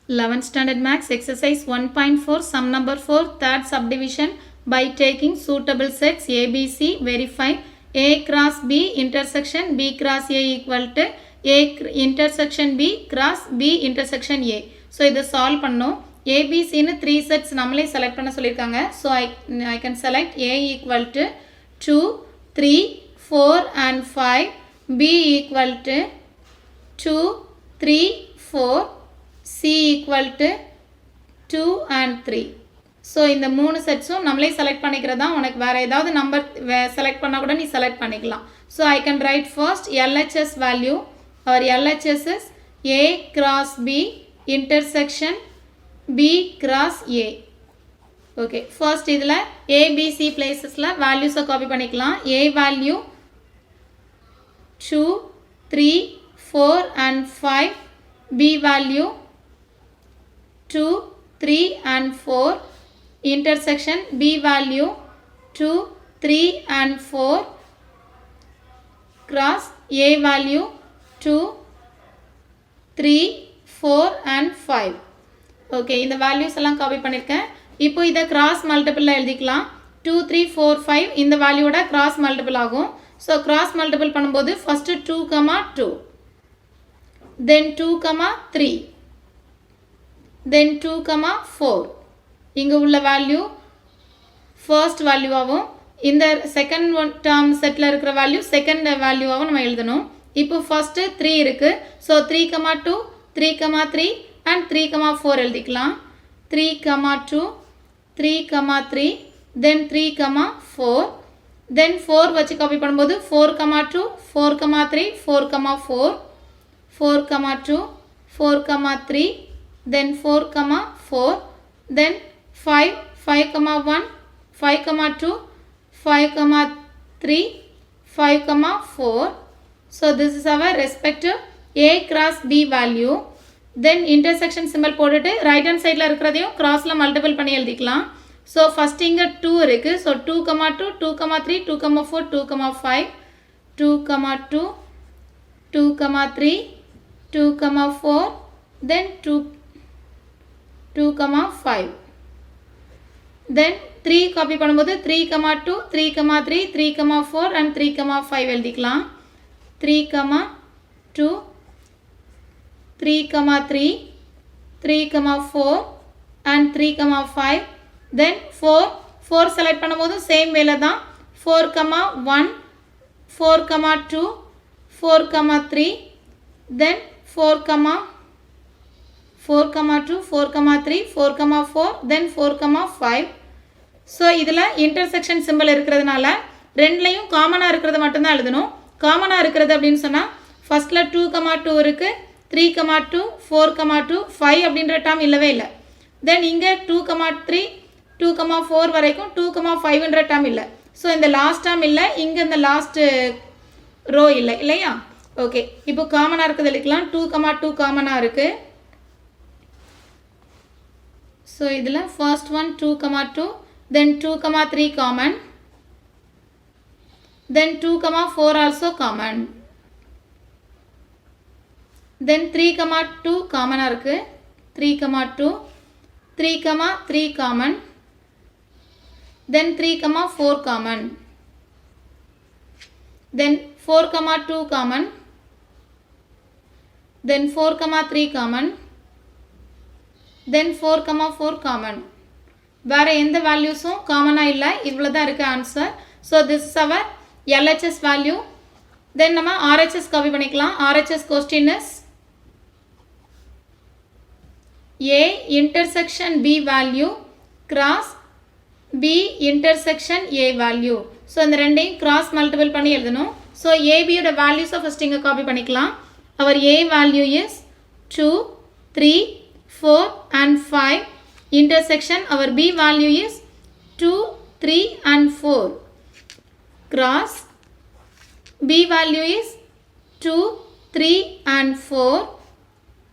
11th standard max exercise 1.4 sum number 4 third subdivision by taking suitable sets ABC verify A cross B intersection B cross A equal to A intersection B cross B intersection A. So இதை solve பண்ணோம். ABC னு 3 sets நம்மளே select பண்ண சொல்லிருக்காங்க. So I can select A equal to 2, 3, 4 and 5. B equal to 2, 3, 4. C equal to 2 and 3. So இந்த மூணு செட்ஸும் நம்மளே select பண்ணிக்கிறதா உனக்கு வேற ஏதாவது நம்பர் செலக்ட் பண்ணா கூட நீ செலக்ட் பண்ணிக்கலாம். So I can write first LHS value. Our LHS is A cross B intersection B cross A. Okay, first இதில் ABC placesல values copy பண்ணிக்கலாம். A value 2, 3, 4 and 5. B value 2, 3 and 4. Intersection B value 2, 3 and 4. Cross A value 2, 3, 4 and 5. Okay, இந்த values எல்லாம் copy பண்ணிருக்கேன். இப்போ இதை cross multiple எழுதிக்கலாம். 2, 3, 4, 5 இந்த வேல்யூட cross multiple ஆகும். So cross multiple பண்ணும்போது first 2, 2. Then 2, 3. Then 2, 4. இங்கு உள்ள வேல்யூ first வேல்யூ ஆகும். இந்த second term setல இருக்கிற வேல்யூ second வேல்யூ ஆகும் நம்ம எழுதணும். இப்போ first 3 இருக்கு. So 3, 2, 3, 3 and 3, 4 எழுதிக்கலாம். 3, 2, 3, 3, then 3, 4. Then 4 வச்சு காப்பி பண்ணும்போது 4, 2, 4, 3, 4, 4. 4, 2, 4, 3, then 4, 4, then 5, 1, 5, 2, 5, 3, 5, 4. So this is our respective A cross B value. Then intersection symbol போட்டுட்டு right hand sideல இருக்கிறதையும் crossல multiple பண்ணி எழுதிக்கலாம். So first இங்க 2 இருக்கு. So 2, 2, 2, 3, 2, 4, 2, 5, 2, 2, 2, 3, 2, 4, then 2, 5. Then 3 copy பண்ணும்போது 3, 2, 3, 3, 3, 4 and 3, 5 எழுதிக்கலாம். 3, 2, 3, 3, 3, 4 and 3, 5. Then 4 select பண்ணும்போது same வேலை தான். 4, 1, 4, 2, 4, 3, then 4, 2, 4, 3, 4, 4, then 4, 5. So இதில் intersection symbol இருக்கிறதுனால ரெண்டுலையும் காமனாக இருக்கிறது மட்டும்தான் எழுதணும். காமனாக இருக்கிறது அப்படின்னு சொன்னால் ஃபர்ஸ்ட்ல 2, 2 இருக்கு, 3, 2, 4, 2, 5 அப்படின்ற டேர்ம் இல்லவே இல்லை. தென் இங்கே 2, 3, 2, 4 வரைக்கும் 2, 5ன்ற டேர்ம் இல்லை. ஸோ இந்த லாஸ்ட் டேர்ம் இல்லை, இங்கே இந்த லாஸ்ட் ரோ இல்லை இல்லையா? ஓகே, இப்போ காமனாக இருக்கிறது எழுதிக்கலாம். 2, 2 காமனாக இருக்குது. ஸோ இதில் first one 2, 2, then 2, 3 common, then 2, 4 also common, then 3, 2 common இருக்கு. 3, 2, 3, 3 common, then 3, 4 common, then 4, 2 common, then 4, 3 common, then 4, 4 common. வேற எந்த வேல்யூஸும் காமனாக இல்லை, இவ்வளோ தான் இருக்குது answer. So this is our LHS value. Then நம்ம RHS காப்பி பண்ணிக்கலாம். RHS question is A intersection B value cross B intersection A value. So இந்த ரெண்டையும் cross multiple பண்ணி எழுதணும். ஸோ ABயோட வேல்யூஸை ஃபஸ்ட் இங்கே காப்பி பண்ணிக்கலாம். அவர் A value is 2, 3, 4 and 5. Intersection our B value is 2, 3 and 4. Cross B value is 2, 3 and 4.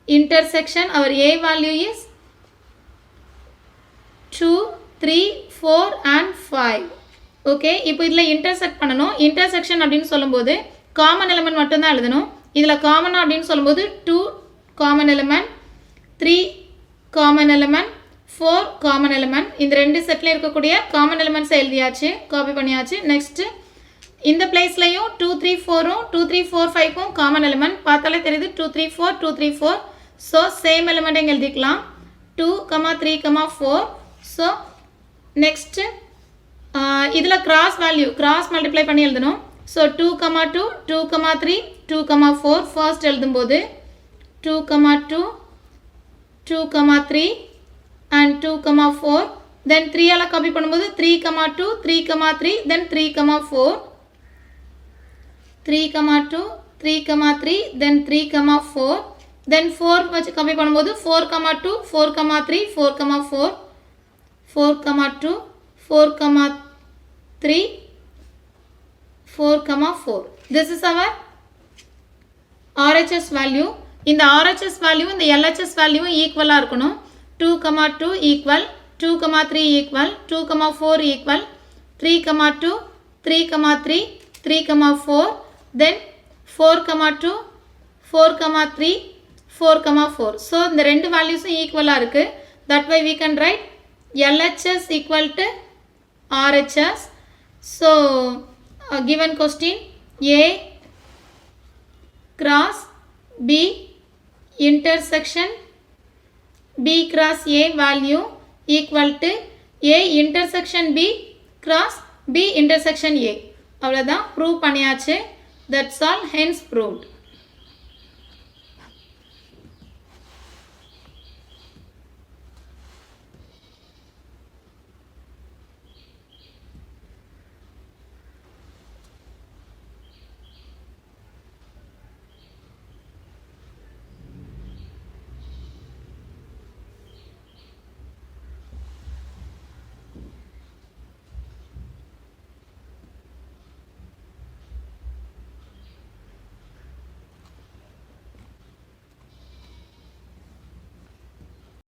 Intersection our A value is 2, 3, 4 and 5. Okay, இப்போ இதில் intersect பண்ணணும். Intersection அப்படின்னு சொல்லும்போது common element மட்டும்தான் எழுதணும். இதில் common அப்படின்னு சொல்லும்போது 2 common element, 3 common element 4 common element இந்த ரெண்டு செட்டில் இருக்கக்கூடிய காமன் எலிமெண்ட்ஸை எழுதியாச்சு காப்பி பண்ணியாச்சு நெக்ஸ்ட்டு இந்த பிளேஸ்லையும் 2 3 4ம் 2 3 4 5க்கும் காமன் எலிமெண்ட் பார்த்தாலே தெரியுது 2 3 4 2 3 4 ஸோ சேம் எலிமெண்ட் இங்கே எழுதிக்கலாம் 2 3 4 ஸோ நெக்ஸ்ட்டு இதில் கிராஸ் மல்டிப்ளை பண்ணி எழுதணும் ஸோ 2 2 2 3 2 4 ஃபர்ஸ்ட் எழுதும்போது 2 2 2 3 and 2 4 then 3 ஆல காப்பி பண்ணும்போது 3 2 3 3 then 3 4 3 2 3 3 then 3 4 then 4 வச்சு காப்பி பண்ணும்போது 4 2 4 3 4 4 4 2 4 3 4 4 this is our RHS value இந்த RHS value இந்த LHS value ஈக்குவலாக இருக்கணும் 2 2 equal 2 3 equal 2 4 equal 3 2 3 3 3 4 then 4 2 4 3 4 4 so இந்த ரெண்டு வேல்யூஸும் ஈக்குவலாக இருக்கு that way we can write LHS equal to RHS so given question A cross B intersection B cross A value equal to A intersection B cross B intersection A அவ்வளோதான் prove பண்ணியாச்சு that's all hence proved